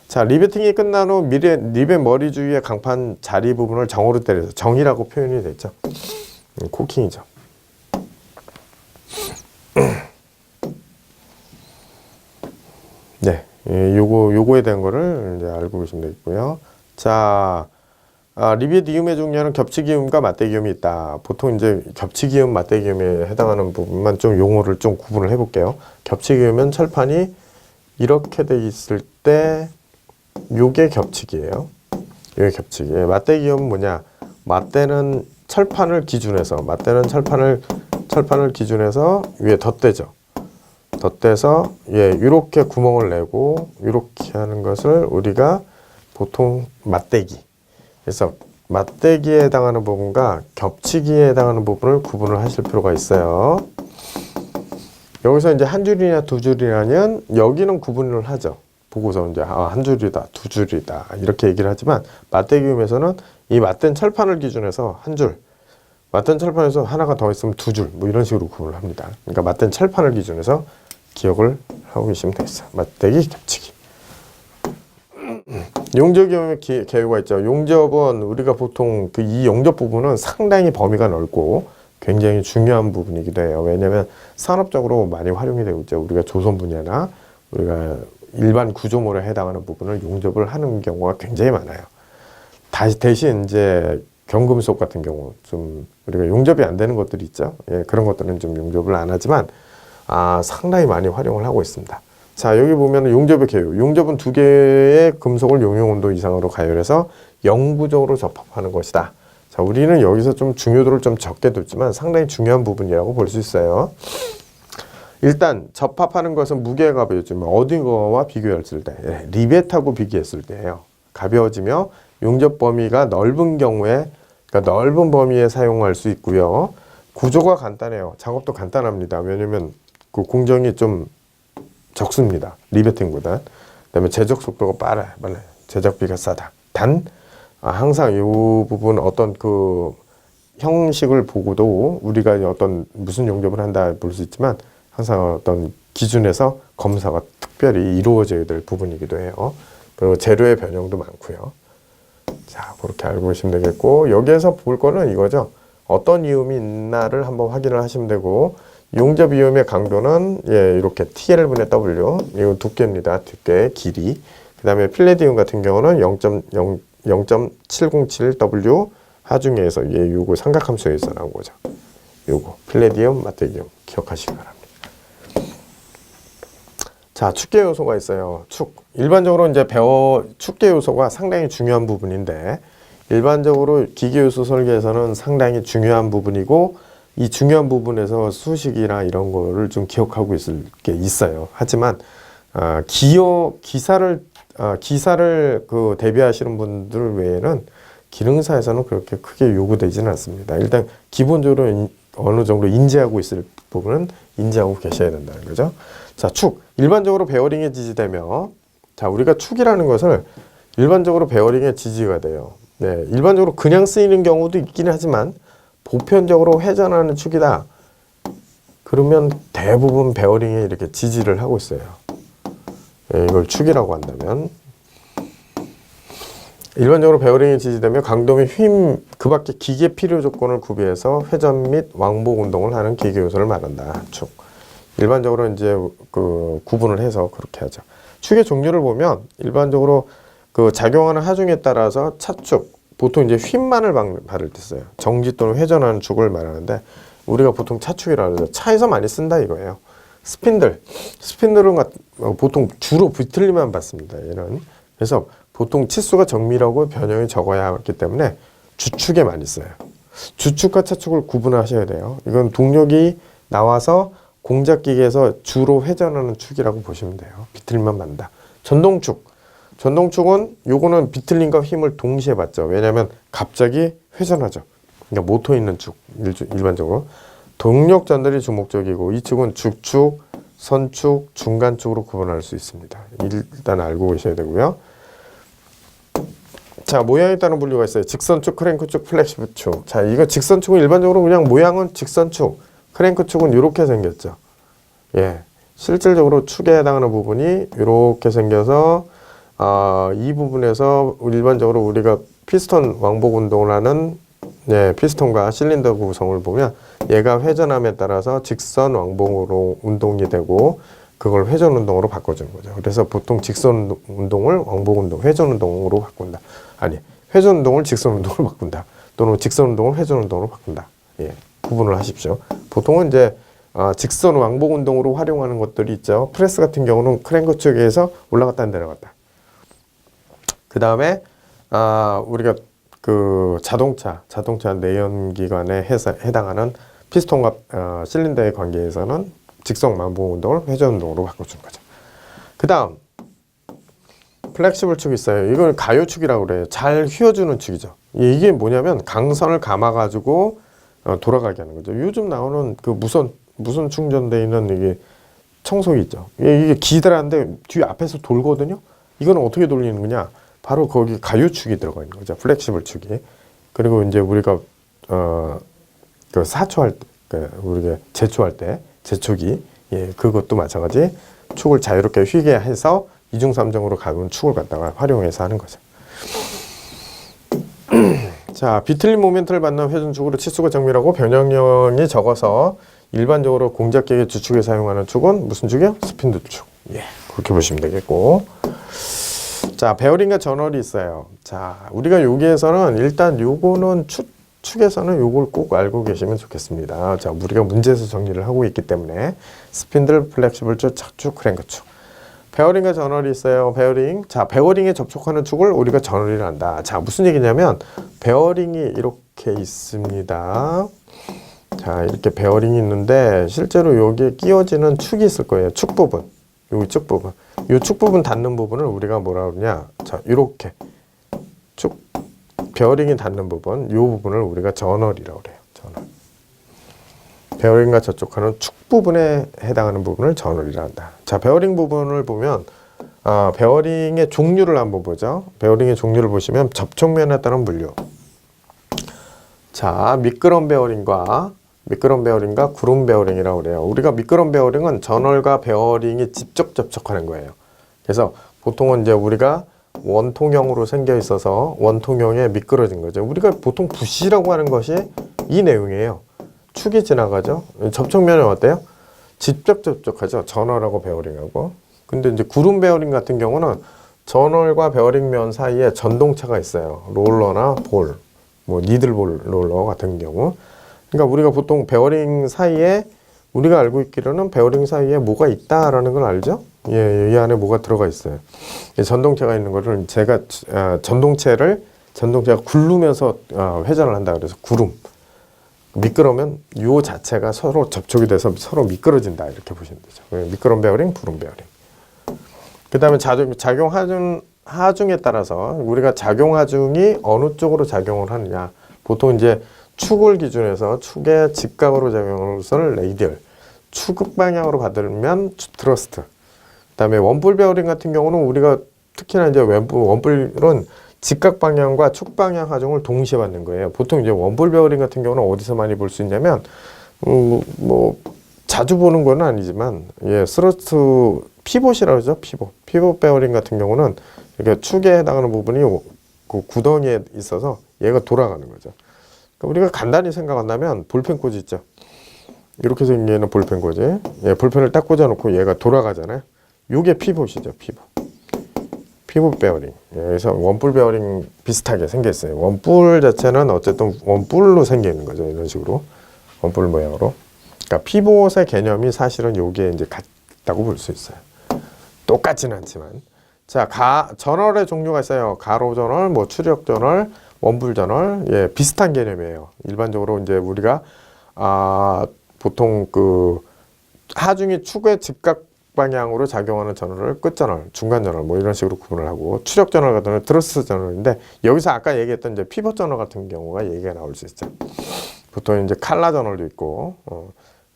Speaker 1: 자, 리베팅이 끝난 후 리벳 머리 주위의 강판 자리 부분을 정으로 때려서 정이라고 표현이 됐죠. 코킹이죠. 네, 요거에 대한 거를 이제 알고 계시면 되겠고요. 자, 리벳 이음의 종류는 겹치기음과 맞대기음이 있다. 보통 이제 겹치기음, 맞대기음에 해당하는 부분만 좀 용어를 좀 구분을 해볼게요. 겹치기음은 철판이 이렇게 돼 있을 때 요게 겹치기예요. 요게 겹치기. 맞대기음은 뭐냐? 맞대는 철판을 기준해서 철판을 기준해서 위에 덧대죠. 덧대서 이렇게 구멍을 내고 이렇게 하는 것을 우리가 보통 맞대기. 그래서 맞대기에 해당하는 부분과 겹치기에 해당하는 부분을 구분을 하실 필요가 있어요. 여기서 이제 한 줄이냐 두 줄이냐는 여기는 구분을 하죠. 보고서 이제 한 줄이다, 두 줄이다 이렇게 얘기를 하지만 맞대기음에서는 이 맞댄 철판을 기준해서 한 줄, 맞댄 철판에서 하나가 더 있으면 두 줄, 뭐 이런 식으로 구분을 합니다. 그러니까 맞댄 철판을 기준해서 기억을 하고 계시면 되겠어요. 맞대기, 겹치기. 용접의 개요가 있죠. 용접은 우리가 보통 이 용접 부분은 상당히 범위가 넓고 굉장히 중요한 부분이기도 해요. 왜냐하면 산업적으로 많이 활용이 되고 있죠. 우리가 조선 분야나 우리가 일반 구조물에 해당하는 부분을 용접을 하는 경우가 굉장히 많아요. 대신 이제 경금속 같은 경우 좀 우리가 용접이 안 되는 것들이 있죠. 그런 것들은 좀 용접을 안 하지만 상당히 많이 활용을 하고 있습니다. 자, 여기 보면 용접의 개요. 용접은 두 개의 금속을 용융온도 이상으로 가열해서 영구적으로 접합하는 것이다. 자, 우리는 여기서 좀 중요도를 좀 적게 뒀지만 상당히 중요한 부분이라고 볼 수 있어요. 일단 접합하는 것은 무게가 가벼워지면 어디거와 비교했을 때, 리벳하고 비교했을 때예요. 가벼워지며 용접 범위가 넓은 경우에, 그러니까 넓은 범위에 사용할 수 있고요. 구조가 간단해요. 작업도 간단합니다. 왜냐면 그 공정이 좀 적습니다. 리베팅보다. 그다음에 제작 속도가 빨라요. 제작비가 싸다. 단 항상 이 부분 어떤 그 형식을 보고도 우리가 어떤 무슨 용접을 한다 볼 수 있지만 항상 어떤 기준에서 검사가 특별히 이루어져야 될 부분이기도 해요. 그리고 재료의 변형도 많고요. 자, 그렇게 알고 계시면 되겠고 여기에서 볼 거는 이거죠. 어떤 이음이 있나를 한번 확인을 하시면 되고 용접 이음의 강도는 이렇게 TL분의 W, 이거 두께입니다. 두께, 길이. 그 다음에 필레디움 같은 경우는 0.707W 하중에서 요거 삼각함수에서 나온 거죠. 요거 필레디움, 맞대기움 기억하시기 바랍니다. 자, 축계 요소가 있어요. 일반적으로 이제 축계 요소가 상당히 중요한 부분인데 일반적으로 기계 요소 설계에서는 상당히 중요한 부분이고 이 중요한 부분에서 수식이나 이런 거를 좀 기억하고 있을 게 있어요. 하지만 기사를 그 대비하시는 분들 외에는 기능사에서는 그렇게 크게 요구되지는 않습니다. 일단 기본적으로 어느 정도 인지하고 있을 부분은 인지하고 계셔야 된다는 거죠. 자, 일반적으로 베어링에 지지되며, 자, 우리가 축이라는 것을 일반적으로 베어링에 지지가 돼요. 네, 일반적으로 그냥 쓰이는 경우도 있긴 하지만 보편적으로 회전하는 축이다. 그러면 대부분 베어링에 이렇게 지지를 하고 있어요. 네, 이걸 축이라고 한다면 일반적으로 베어링에 지지되며 강도 및 힘, 그 밖에 기계 필요 조건을 구비해서 회전 및 왕복 운동을 하는 기계 요소를 말한다. 축. 일반적으로 이제 그 구분을 해서 그렇게 하죠. 축의 종류를 보면 일반적으로 그 작용하는 하중에 따라서 차축, 보통 이제 휜만을 받을 때 써요. 정지 또는 회전하는 축을 말하는데 우리가 보통 차축이라고 하죠. 차에서 많이 쓴다 이거예요. 스핀들은 보통 주로 비틀리만 받습니다. 얘는. 그래서 보통 치수가 정밀하고 변형이 적어야 하기 때문에 주축에 많이 써요. 주축과 차축을 구분하셔야 돼요. 이건 동력이 나와서 공작기계에서 주로 회전하는 축이라고 보시면 돼요. 비틀림만 받는다. 전동축은 요거는 비틀림과 힘을 동시에 받죠. 왜냐하면 갑자기 회전하죠. 그러니까 모터 있는 축 일반적으로 동력 전달이 주목적이고 이 축은 죽축, 선축, 중간축으로 구분할 수 있습니다. 일단 알고 계셔야 되고요. 자, 모양에 따른 분류가 있어요. 직선축, 크랭크축, 플렉시브축. 자, 이거 직선축은 일반적으로 그냥 모양은 직선축, 크랭크축은 이렇게 생겼죠. 예, 실질적으로 축에 해당하는 부분이 이렇게 생겨서 이 부분에서 일반적으로 우리가 피스톤 왕복 운동을 하는 피스톤과 실린더 구성을 보면 얘가 회전함에 따라서 직선 왕복으로 운동이 되고 그걸 회전 운동으로 바꿔주는 거죠. 그래서 보통 직선 운동을 왕복 운동, 회전 운동으로 바꾼다. 아니, 회전 운동을 직선 운동으로 바꾼다. 또는 직선 운동을 회전 운동으로 바꾼다. 구분을 하십시오. 보통은 이제 직선 왕복 운동으로 활용하는 것들이 있죠. 프레스 같은 경우는 크랭크 쪽에서 올라갔다 내려갔다. 그 다음에 우리가 그 자동차 내연기관에 해당하는 피스톤과 실린더의 관계에서는 직선 왕복 운동을 회전 운동으로 바꿔주는 거죠. 그 다음 플렉시블 축이 있어요. 이걸 가요축이라고 그래요. 잘 휘어주는 축이죠. 이게 뭐냐면 강선을 감아가지고 돌아가게 하는 거죠. 요즘 나오는 그 무선 충전되어 있는 이게 청소기 있죠. 이게 기다란데 뒤 앞에서 돌거든요. 이거는 어떻게 돌리는 거냐? 바로 거기 가요축이 들어가 있는 거죠. 플렉시블 축이. 그리고 이제 우리가 그 사초할 때, 우리가 제초할 때 제초기, 그것도 마찬가지. 축을 자유롭게 휘게 해서 이중 삼중으로 가는 축을 갖다가 활용해서 하는 거죠. 자, 비틀린 모멘트를 받는 회전축으로 치수가 정밀하고 변형량이 적어서 일반적으로 공작계의 주축에 사용하는 축은 무슨 축이요? 스핀드 축. 그렇게 보시면 되겠고. 자, 베어링과 전월이 있어요. 자, 우리가 여기에서는 일단 요거는 축에서는 요걸 꼭 알고 계시면 좋겠습니다. 자, 우리가 문제에서 정리를 하고 있기 때문에 스핀들, 플렉시블 축, 착축, 크랭크 축. 베어링과 전월이 있어요. 베어링. 자, 베어링에 접촉하는 축을 우리가 전월이라 한다. 자, 무슨 얘기냐면 베어링이 이렇게 있습니다. 자, 이렇게 베어링이 있는데 실제로 여기에 끼워지는 축이 있을 거예요. 축 부분. 여기 축 부분. 이 축 부분 닿는 부분을 우리가 뭐라 그러냐? 자, 이렇게 축 베어링이 닿는 부분, 이 부분을 우리가 전월이라고 그래요. 전월. 베어링과 접촉하는 축 부분에 해당하는 부분을 전월이라 한다. 자, 베어링 부분을 보면 베어링의 종류를 한번 보죠. 베어링의 종류를 보시면 접촉면에 따른 분류. 자, 미끄럼 베어링과 구름 베어링이라고 그래요. 우리가 미끄럼 베어링은 전월과 베어링이 직접 접촉하는 거예요. 그래서 보통은 이제 우리가 원통형으로 생겨 있어서 원통형에 미끄러진 거죠. 우리가 보통 부시라고 하는 것이 이 내용이에요. 축이 지나가죠. 접촉면은 어때요? 직접 접촉하죠. 전월하고 베어링하고. 근데 이제 구름 베어링 같은 경우는 전월과 베어링면 사이에 전동체가 있어요. 롤러나 볼, 뭐 니들볼 롤러 같은 경우. 그러니까 우리가 보통 베어링 사이에 우리가 알고 있기로는 베어링 사이에 뭐가 있다라는 걸 알죠? 이 안에 뭐가 들어가 있어요. 전동체가 있는 거를 전동체가 굴르면서 회전을 한다 그래서 구름. 미끄러면 요 자체가 서로 접촉이 돼서 서로 미끄러진다 이렇게 보시면 되죠. 미끄럼 베어링, 구름 베어링. 그 다음에 작용 하중에 따라서 우리가 작용 하중이 어느 쪽으로 작용을 하느냐. 보통 이제 축을 기준해서 축의 직각으로 작용하는 것을 레이디얼, 축 방향으로 받으면 트러스트. 그다음에 원뿔 베어링 같은 경우는 우리가 특히나 이제 원뿔은 직각 방향과 축 방향 하중을 동시에 받는 거예요. 보통 이제 원뿔 베어링 같은 경우는 어디서 많이 볼 수 있냐면 뭐 자주 보는 건 아니지만 스러스트 피봇이라고 그러죠. 피봇 베어링 같은 경우는 이렇게 축에 해당하는 부분이 그 구덩이에 있어서 얘가 돌아가는 거죠. 그러니까 우리가 간단히 생각한다면 볼펜 꽂이 있죠. 이렇게 생기는 볼펜 꽂이. 볼펜을 딱 꽂아놓고 얘가 돌아가잖아요. 요게 피봇이죠. 피봇 베어링. 그래서 원뿔 베어링 비슷하게 생겼어요. 원뿔 자체는 어쨌든 원뿔로 생기는 거죠. 이런 식으로. 원뿔 모양으로. 그러니까 피봇의 개념이 사실은 요게 이제 같다고 볼 수 있어요. 똑같지는 않지만. 자, 전월의 종류가 있어요. 가로 전월, 뭐 추력 전월, 원뿔 전월. 비슷한 개념이에요. 일반적으로 이제 우리가 보통 그 하중이 축의 직각 방향으로 작용하는 전월을 끝전월, 중간전월 뭐 이런 식으로 구분을 하고 추력 전월 같은 경우는 트러스 전월인데 여기서 아까 얘기했던 이제 피벗 전월 같은 경우가 얘기가 나올 수 있죠. 보통 이제 칼라 전월도 있고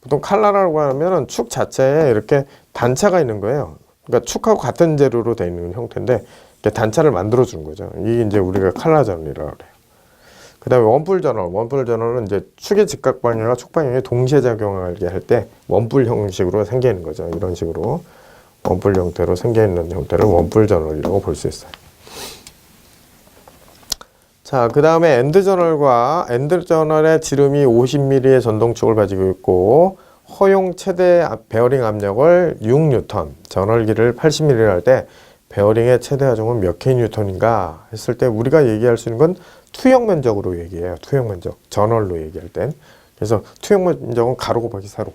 Speaker 1: 보통 칼라라고 하면은 축 자체에 이렇게 단차가 있는 거예요. 그러니까 축하고 같은 재료로 되어 있는 형태인데 이렇게 단차를 만들어 주는 거죠. 이게 이제 우리가 칼라 전월이라고 그래요. 그 다음에 원뿔 전월은 이제 축의 직각 방향과 축 방향이 동시에 작용하게 할 때 원뿔 형식으로 생기는 거죠. 이런 식으로 원뿔 형태로 생겨있는 형태를 원뿔 저널이라고 볼 수 있어요. 자, 그 다음에 엔드 저널의 지름이 50mm의 전동축을 가지고 있고 허용 최대 베어링 압력을 6N, 저널기를 80mm 할 때 베어링의 최대 하중은 몇 kN인가 했을 때 우리가 얘기할 수 있는 건 투영 면적으로 얘기해요. 투영 면적. 저널로 얘기할 땐. 그래서 투영 면적은 가로 곱하기 세로.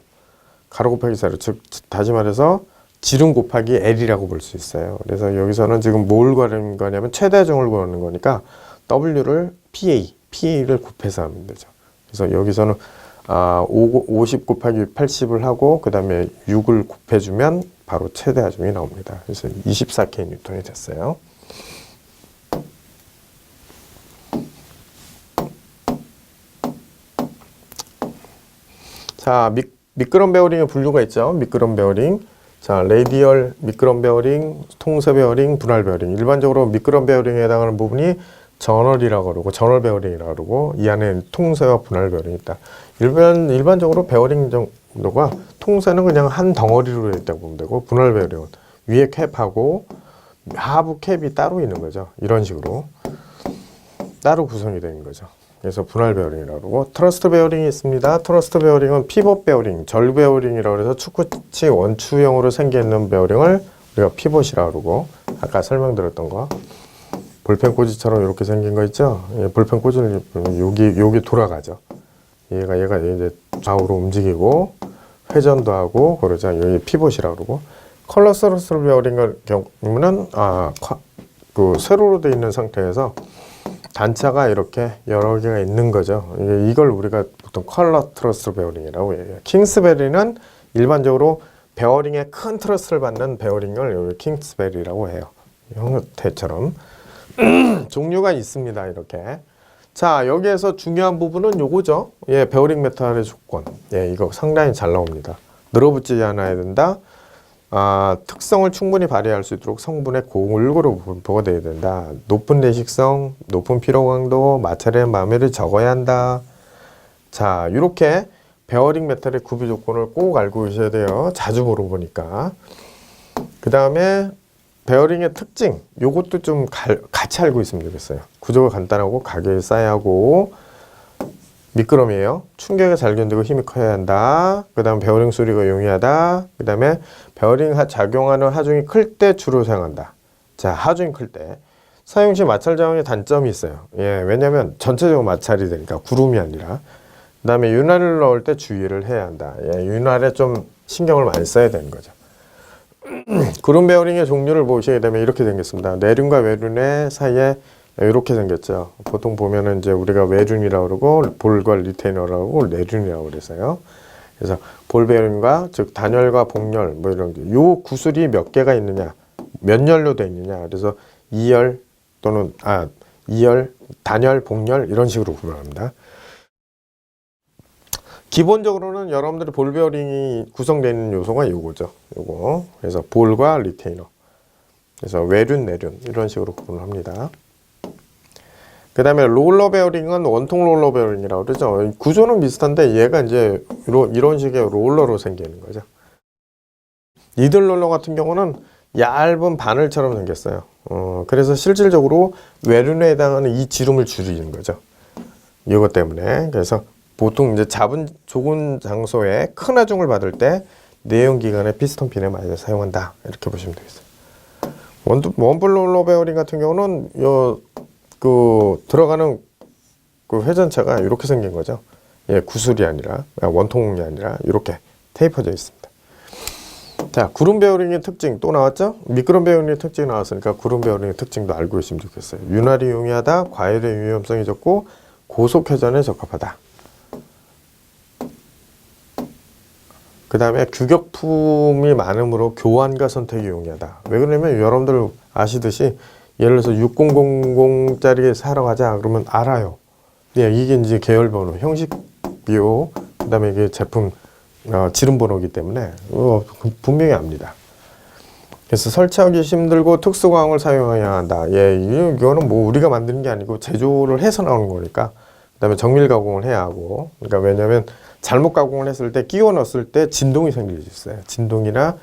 Speaker 1: 가로 곱하기 세로. 즉 다시 말해서 지름 곱하기 L이라고 볼 수 있어요. 그래서 여기서는 지금 뭘 구하는 거냐면 최대 하중을 구하는 거니까 W를 PA를 곱해서 하면 되죠. 그래서 여기서는 50 곱하기 80을 하고 그 다음에 6을 곱해주면 바로 최대 하중이 나옵니다. 그래서 24kN이 됐어요. 자, 미끄럼 베어링의 분류가 있죠. 미끄럼 베어링. 자, 레디얼 미끄럼 베어링, 통세 베어링, 분할 베어링. 일반적으로 미끄럼 베어링에 해당하는 부분이 저널이라고 그러고 저널 베어링이라고 그러고 이 안에 통세와 분할 베어링이 있다. 일반적으로 베어링 정도가 통세는 그냥 한 덩어리로 있다고 보면 되고 분할 베어링은 위에 캡하고 하부 캡이 따로 있는 거죠. 이런 식으로 따로 구성이 되는 거죠. 그래서 분할 베어링이라고 그러고 트러스트 베어링이 있습니다. 트러스트 베어링은 피벗 베어링, 절 베어링이라고 해서 축구치 원추형으로 생기는 베어링을 우리가 피벗이라고 그러고 아까 설명드렸던 거 볼펜 꽂이처럼 이렇게 생긴 거 있죠? 예, 볼펜 꽂을 여기 돌아가죠. 얘가 이제 좌우로 움직이고 회전도 하고 그러죠. 여기 피벗이라고 그러고 컬러 스러스트 베어링의 경우는 그 세로로 되어 있는 상태에서 단차가 이렇게 여러 개가 있는 거죠. 이걸 우리가 보통 컬러 트러스트 베어링이라고 얘기해요. 킹스베리는 일반적으로 베어링에 큰 트러스를 받는 베어링을 킹스베리라고 해요. 형태처럼 종류가 있습니다. 이렇게. 자, 여기에서 중요한 부분은 요거죠. 예, 베어링 메탈의 조건. 예, 이거 상당히 잘 나옵니다. 늘어붙지 않아야 된다. 특성을 충분히 발휘할 수 있도록 성분의 골고루 분포가 되어야 된다. 높은 내식성, 높은 피로 강도, 마찰의 마모를 적어야 한다. 자, 이렇게 베어링 메탈의 구비 조건을 꼭 알고 계셔야 돼요. 자주 물어보니까. 그 다음에 베어링의 특징, 요것도 좀 같이 알고 있으면 되겠어요. 구조가 간단하고 가격이 싸야 하고 미끄럼이에요. 충격에 잘 견디고 힘이 커야 한다. 그 다음 베어링 수리가 용이하다. 그 다음에 베어링 작용하는 하중이 클 때 주로 사용한다. 자, 하중이 클 때. 사용 시 마찰 저항의 단점이 있어요. 예, 왜냐면 전체적으로 마찰이 되니까 구름이 아니라. 그 다음에 윤활을 넣을 때 주의를 해야 한다. 예, 윤활에 좀 신경을 많이 써야 되는 거죠. 구름 베어링의 종류를 보시게 되면 이렇게 생겼습니다. 내륜과 외륜의 사이에 이렇게 생겼죠. 보통 보면은 이제 우리가 외륜이라고 그러고 볼과 리테이너라고 그러고 내륜이라고 그래서요. 그래서 볼 베어링과 즉 단열과 복열 뭐 이런 게 요 구슬이 몇 개가 있느냐, 몇 열로 되어 있느냐. 그래서 2열 또는 2열, 단열, 복열 이런 식으로 구분합니다. 기본적으로는 여러분들이 볼 베어링이 구성되어 있는 요소가 요거죠. 요거. 그래서 볼과 리테이너. 그래서 외륜, 내륜 이런 식으로 구분을 합니다. 그 다음에 롤러 베어링은 원통 롤러 베어링이라고 그러죠. 구조는 비슷한데 얘가 이제 이런 식의 롤러로 생기는 거죠. 니들 롤러 같은 경우는 얇은 바늘처럼 생겼어요. 그래서 실질적으로 외륜에 해당하는 이 지름을 줄이는 거죠. 이것 때문에. 그래서 보통 이제 좁은 장소에 큰 하중을 받을 때 내연기관의 피스톤 핀에 많이 사용한다. 이렇게 보시면 되겠어요. 원뿔 롤러 베어링 같은 경우는 들어가는 그 회전체가 이렇게 생긴 거죠. 예, 구슬이 아니라 원통이 아니라 이렇게 테이퍼져 있습니다. 자, 구름 베어링의 특징 또 나왔죠? 미끄럼 베어링의 특징이 나왔으니까 구름 베어링의 특징도 알고 있으면 좋겠어요. 윤활이 용이하다, 과열의 위험성이 적고 고속 회전에 적합하다. 그 다음에 규격품이 많으므로 교환과 선택이 용이하다. 왜 그러냐면 여러분들 아시듯이 예를 들어서 6000짜리 사러 가자 그러면 알아요. 예, 이게 이제 계열번호, 형식비호, 그 다음에 이게 제품 지름번호이기 때문에 분명히 압니다. 그래서 설치하기 힘들고 특수광을 사용해야 한다. 예, 이거는 뭐 우리가 만드는 게 아니고 제조를 해서 나오는 거니까. 그 다음에 정밀 가공을 해야 하고. 그러니까 왜냐면 잘못 가공을 했을 때 끼워 넣었을 때 진동이 생길 수 있어요. 진동이나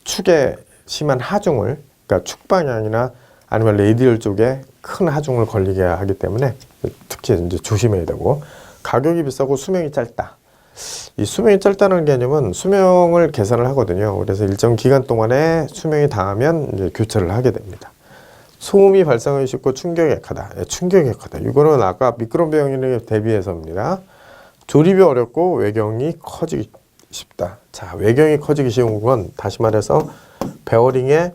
Speaker 1: 축에 심한 하중을, 그러니까 축 방향이나 아니면 레디얼 쪽에 큰 하중을 걸리게 하기 때문에 특히 이제 조심해야 되고, 가격이 비싸고 수명이 짧다. 이 수명이 짧다는 개념은 수명을 계산을 하거든요. 그래서 일정 기간 동안에 수명이 다하면 이제 교체를 하게 됩니다. 소음이 발생하기 쉽고 충격이 약하다. 충격이 약하다. 이거는 아까 미끄럼 배경에 대비해서입니다. 조립이 어렵고 외경이 커지기 쉽다. 자, 외경이 커지기 쉬운 건 다시 말해서 베어링에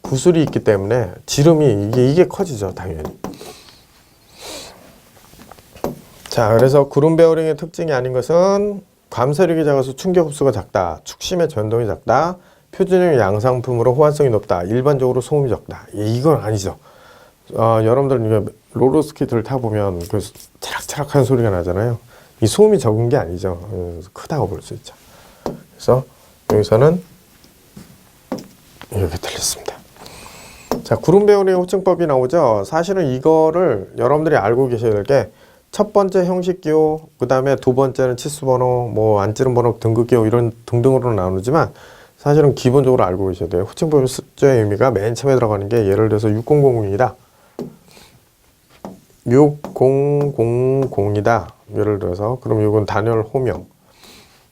Speaker 1: 구슬이 있기 때문에 지름이 이게 커지죠, 당연히. 자, 그래서 구름 베어링의 특징이 아닌 것은 감쇄력이 작아서 충격 흡수가 작다, 축심의 전동이 작다, 표준형 양상품으로 호환성이 높다, 일반적으로 소음이 적다. 이건 아니죠. 여러분들 롤러스케이트를 타보면 그 차락차락한 소리가 나잖아요. 이 소음이 적은 게 아니죠. 크다고 볼 수 있죠. 그래서 여기서는 이렇게 들렸습니다. 자, 구름 베어링 호칭법이 나오죠. 사실은 이거를 여러분들이 알고 계셔야 될 게, 첫 번째 형식 기호, 그 다음에 두 번째는 치수 번호, 뭐 안찌름 번호, 등급 기호 이런 등등으로 나누지만, 사실은 기본적으로 알고 계셔야 돼요. 호칭법의 숫자의 의미가 맨 처음에 들어가는 게, 예를 들어서 6000이다. 6000이다. 예를 들어서, 그럼 이건 단열 호명.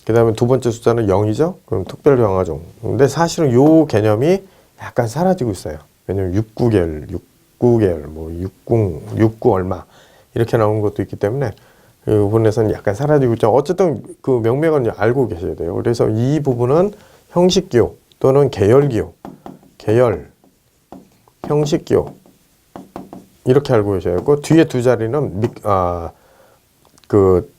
Speaker 1: 그 다음에 두 번째 숫자는 0이죠. 그럼 특별 병화종. 근데 사실은 요 개념이 약간 사라지고 있어요. 왜냐면 69계열, 69계열, 뭐 69 얼마 이렇게 나오는 것도 있기 때문에 그 부분에서는 약간 사라지고 있죠. 어쨌든 그 명맥은 알고 계셔야 돼요. 그래서 이 부분은 형식기호 또는 계열기호, 계열, 형식기호 이렇게 알고 계셔야 하고, 뒤에 두 자리는 그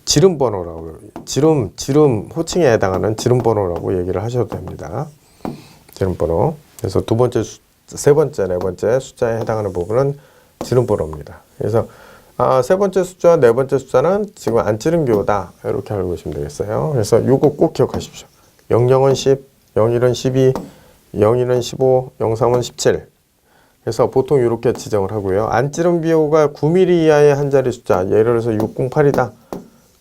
Speaker 1: 지름번호라고, 지름 호칭에 해당하는 지름번호라고 얘기를 하셔도 됩니다. 지름번호. 그래서 두 번째, 세 번째, 네 번째 숫자에 해당하는 부분은 지름번호입니다. 그래서 세 번째 숫자와 네 번째 숫자는 지금 안찌름 기호다. 이렇게 알고 계시면 되겠어요. 그래서 요거 꼭 기억하십시오. 00은 10, 01은 12, 02는 15, 03은 17. 그래서 보통 이렇게 지정을 하고요. 안찌름 기호가 9mm 이하의 한 자리 숫자, 예를 들어서 608이다.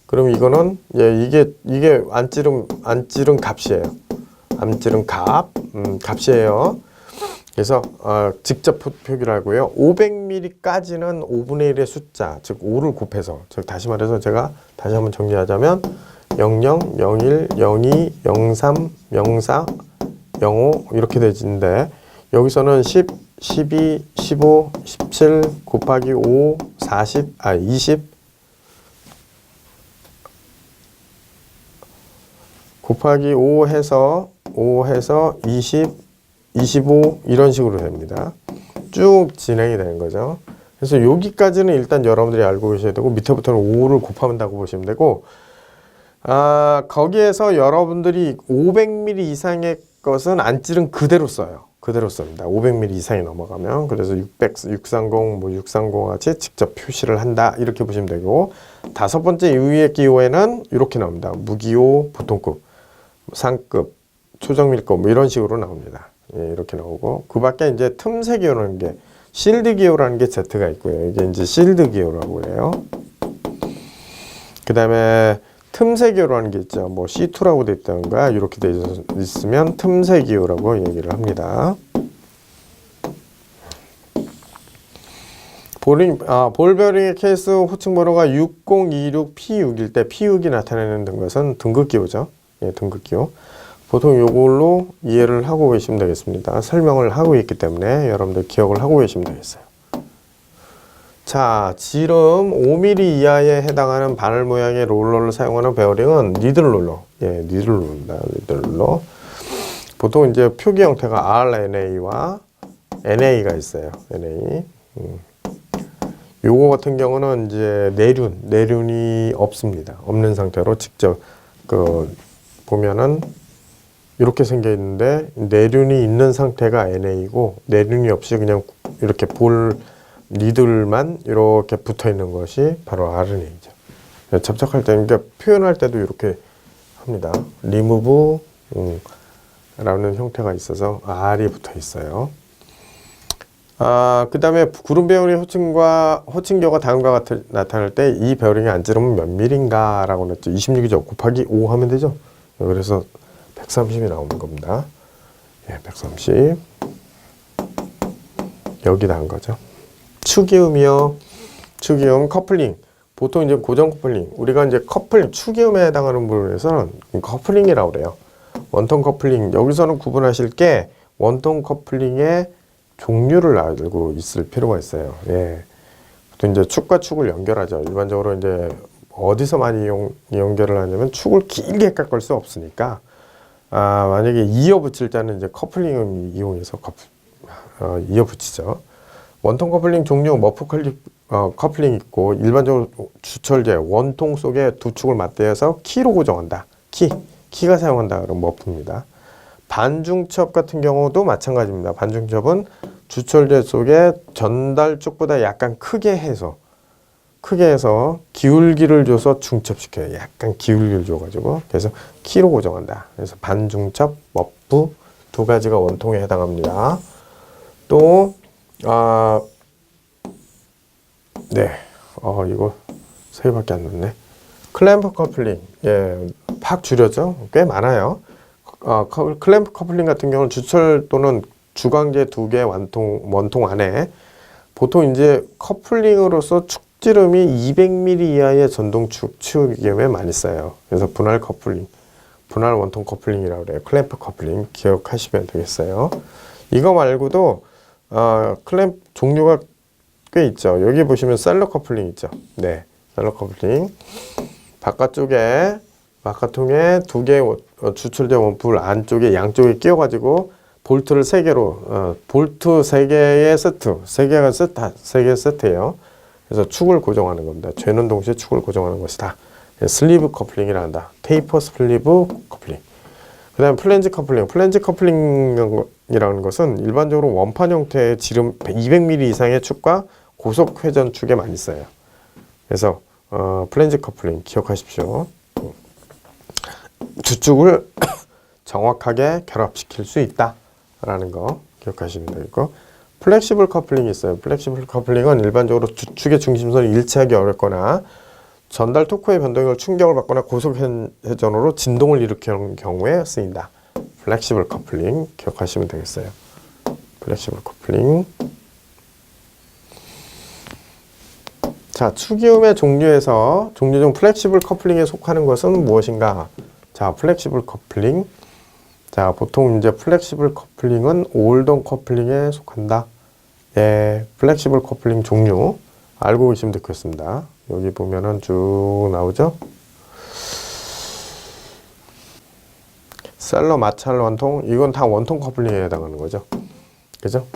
Speaker 1: 그럼 이거는 이게 안찌름 값이에요. 안찌름 값이에요. 그래서 직접 표기를 하고요. 500mm까지는 5분의 1의 숫자, 즉 5를 곱해서, 즉 다시 말해서 제가 다시 한번 정리하자면 00, 01, 02, 03, 04, 05 이렇게 되지는데, 여기서는 10, 12, 15, 17 곱하기 5, 20 곱하기 5 해서 20, 25 이런 식으로 됩니다. 쭉 진행이 되는 거죠. 그래서 여기까지는 일단 여러분들이 알고 계셔야 되고, 밑에부터는 5를 곱한다고 보시면 되고, 거기에서 여러분들이 500mm 이상의 것은 안찌름 그대로 써요. 그대로 씁니다. 500mm 이상이 넘어가면. 그래서 630, 뭐 630 같이 직접 표시를 한다. 이렇게 보시면 되고, 다섯 번째 이후의 기호에는 이렇게 나옵니다. 무기호, 보통급, 상급, 초정밀급 뭐 이런 식으로 나옵니다. 예, 이렇게 나오고, 그 밖에 이제 틈새 기호라는 게, 실드 기호라는 게 Z가 있고요. 이게 이제 실드 기호라고 그래요. 그 다음에 틈새 기호라는 게 있죠. 뭐 C2라고 돼 있다던가 이렇게 돼 있으면 틈새 기호라고 얘기를 합니다. 볼베어링의 케이스 호칭 번호가 6026P6일 때 P6이 나타내는 것은 등급 기호죠. 예, 등급 기호. 보통 이걸로 이해를 하고 계시면 되겠습니다. 설명을 하고 있기 때문에 여러분들 기억을 하고 계시면 되겠어요. 자, 지름 5mm 이하에 해당하는 바늘 모양의 롤러를 사용하는 베어링은 니들 롤러. 예, 니들 롤러입니다. 니들 롤러. 보통 이제 표기 형태가 RNA와 NA가 있어요. NA. 요거 같은 경우는 이제 내륜이 없습니다. 없는 상태로 직접 보면은 이렇게 생겨 있는데, 내륜이 있는 상태가 NA고, 내륜이 없이 그냥 이렇게 니들만 이렇게 붙어 있는 것이 바로 RNA죠. 접촉할 때, 그러니까 표현할 때도 이렇게 합니다. remove 라는 형태가 있어서 R이 붙어 있어요. 그 다음에 구름 베어링 호칭기호가 다음과 같이 나타날 때 이 베어링의 안찌름은 몇 밀인가 라고 했죠. 26이죠. 곱하기 5 하면 되죠. 그래서 130이 나오는 겁니다. 예, 130. 여기다 한 거죠. 축이음이요. 축이음 커플링. 보통 이제 고정 커플링. 우리가 이제 커플링, 축이음에 해당하는 부분에서는 커플링이라고 그래요. 원통 커플링. 여기서는 구분하실 게 원통 커플링의 종류를 알고 있을 필요가 있어요. 예. 보통 이제 축과 축을 연결하죠. 일반적으로 이제 어디서 많이 연결을 하냐면 축을 길게 깎을 수 없으니까 만약에 이어 붙일 때는 이제 커플링을 이용해서 이어 붙이죠. 원통 커플링 종류 머프 커플링 있고 일반적으로 주철제 원통 속에 두 축을 맞대어서 키로 고정한다. 키가 사용한다. 그럼 머프입니다. 반중첩 같은 경우도 마찬가지입니다. 반중첩은 주철제 속에 전달 쪽보다 약간 크게 해서 기울기를 줘서 중첩시켜요. 약간 기울기를 줘가지고 그래서 키로 고정한다. 그래서 반중첩, 머프 두 가지가 원통에 해당합니다. 또 네, 이거 세 개밖에 안 넣네. 클램프 커플링, 예, 팍 줄여죠. 꽤 많아요. 클램프 커플링 같은 경우는 주철 또는 주광제 두 개 원통 안에 보통 이제 커플링으로서 축지름이 200mm 이하의 전동 축치우기염에 많이 써요. 그래서 분할 커플링, 분할 원통 커플링이라고 그래요. 클램프 커플링 기억하시면 되겠어요. 이거 말고도 클램프 종류가 꽤 있죠. 여기 보시면 셀러 커플링 있죠. 네, 셀러 커플링. 바깥통에 두 개의 주철제 원풀 안쪽에 양쪽에 끼워가지고 볼트를 3개로 볼트 3개의 세트, 3개의 세트예요. 그래서 축을 고정하는 겁니다. 죄는 동시에 축을 고정하는 것이다. 슬리브 커플링이라 한다. 테이퍼 슬리브 커플링. 그 다음에 플랜지 커플링. 플랜지 커플링이라는 것은 일반적으로 원판 형태의 지름 200mm 이상의 축과 고속 회전 축에 많이 써요. 그래서 플랜지 커플링 기억하십시오. 주축을 정확하게 결합시킬 수 있다라는 거 기억하시면 되겠고, 플렉시블 커플링이 있어요. 플렉시블 커플링은 일반적으로 주축의 중심선이 일치하기 어렵거나 전달 토크의 변동을 충격을 받거나 고속 회전으로 진동을 일으키는 경우에 쓰인다. 플렉시블 커플링 기억하시면 되겠어요. 플렉시블 커플링. 자, 축이음의 종류 중 플렉시블 커플링에 속하는 것은 무엇인가? 자, 플렉시블 커플링. 자, 보통 이제 플렉시블 커플링은 올동 커플링에 속한다. 예, 플렉시블 커플링 종류 알고 계시면 좋겠습니다. 여기 보면은 쭉 나오죠? 셀러, 마찰 원통, 이건 다 원통 커플링에 해당하는 거죠. 그죠?